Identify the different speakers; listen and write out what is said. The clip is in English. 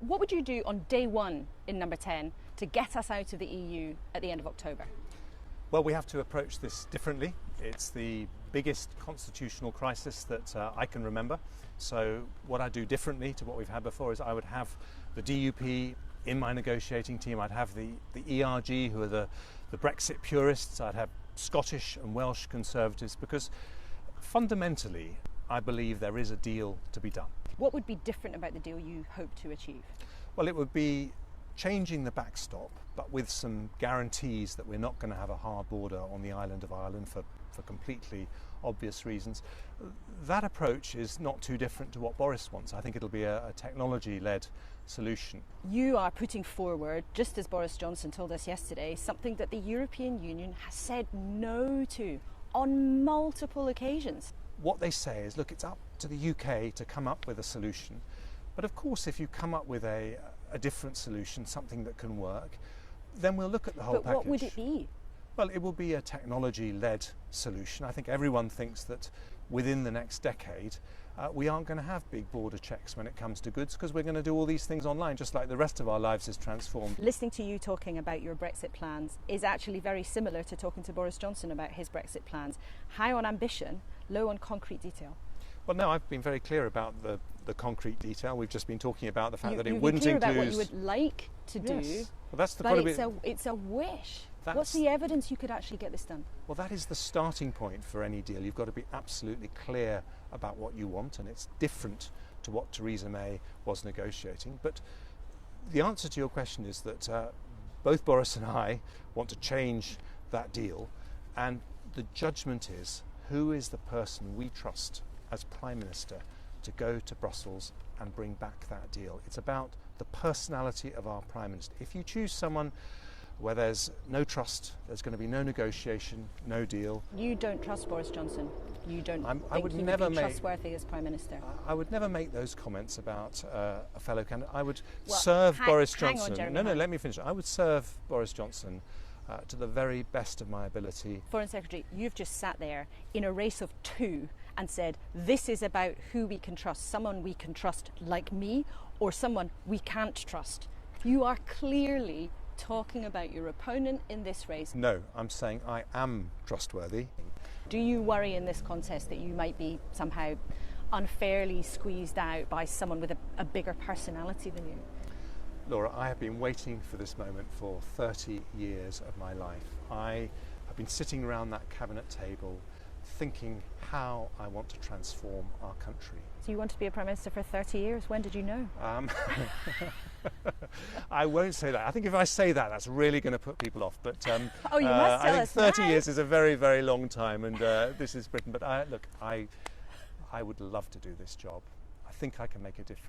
Speaker 1: What would you do on day one in number 10 to get us out of the EU at the end of October?
Speaker 2: Well, we have to approach this differently. It's the biggest constitutional crisis that I can remember. So what I do differently to what we've had before is I would have the DUP in my negotiating team. I'd have the ERG, who are the Brexit purists. I'd have Scottish and Welsh Conservatives, because fundamentally I believe there is a deal to be done.
Speaker 1: What would be different about the deal you hope to achieve?
Speaker 2: Well, it would be changing the backstop, but with some guarantees that we're not going to have a hard border on the island of Ireland for completely obvious reasons. That approach is not too different to what Boris wants. I think it'll be a technology-led solution.
Speaker 1: You are putting forward, just as Boris Johnson told us yesterday, something that the European Union has said no to on multiple occasions.
Speaker 2: What they say is, look, it's up to the UK to come up with a solution. But of course, if you come up with a different solution, something that can work, then we'll look at the whole package.
Speaker 1: But what would it be?
Speaker 2: Well, it will be a technology-led solution. I think everyone thinks that within the next decade, we aren't going to have big border checks when it comes to goods, because we're going to do all these things online, just like the rest of our lives is transformed.
Speaker 1: Listening to you talking about your Brexit plans is actually very similar to talking to Boris Johnson about his Brexit plans. High on ambition, low on concrete detail.
Speaker 2: Well, no, I've been very clear about the concrete detail. We've just been talking about the fact that it
Speaker 1: You've
Speaker 2: wouldn't
Speaker 1: been
Speaker 2: include...
Speaker 1: clear about what you would like to do,
Speaker 2: yes. Well, that's the
Speaker 1: but
Speaker 2: problem.
Speaker 1: it's a wish. What's the evidence you could actually get this done?
Speaker 2: Well, that is the starting point for any deal. You've got to be absolutely clear about what you want, and it's different to what Theresa May was negotiating. But the answer to your question is that both Boris and I want to change that deal, and the judgment is who is the person we trust as Prime Minister to go to Brussels and bring back that deal. It's about the personality of our Prime Minister. If you choose someone where there's no trust, there's going to be no negotiation, no deal.
Speaker 1: You don't trust Boris Johnson. You don't think
Speaker 2: I would
Speaker 1: he
Speaker 2: never
Speaker 1: would be trustworthy as Prime Minister.
Speaker 2: I would never make those comments about a fellow candidate. I would serve Boris Johnson.
Speaker 1: Hang on, Jeremy.
Speaker 2: Let me finish. I would serve Boris Johnson to the very best of my ability.
Speaker 1: Foreign Secretary, you've just sat there in a race of two and said, this is about who we can trust, someone we can trust like me, or someone we can't trust. You are clearly talking about your opponent in this race.
Speaker 2: No, I'm saying I am trustworthy.
Speaker 1: Do you worry in this contest that you might be somehow unfairly squeezed out by someone with a bigger personality than you?
Speaker 2: Laura, I have been waiting for this moment for 30 years of my life. I have been sitting around that cabinet table thinking how I want to transform our country.
Speaker 1: So you want to be a Prime Minister for 30 years? When did you know?
Speaker 2: I won't say that. I think if I say that, that's really going to put people off. But
Speaker 1: oh, you must tell
Speaker 2: I think
Speaker 1: us
Speaker 2: 30
Speaker 1: now.
Speaker 2: years is a very, very long time, and this is Britain. But look, I would love to do this job. I think I can make a difference.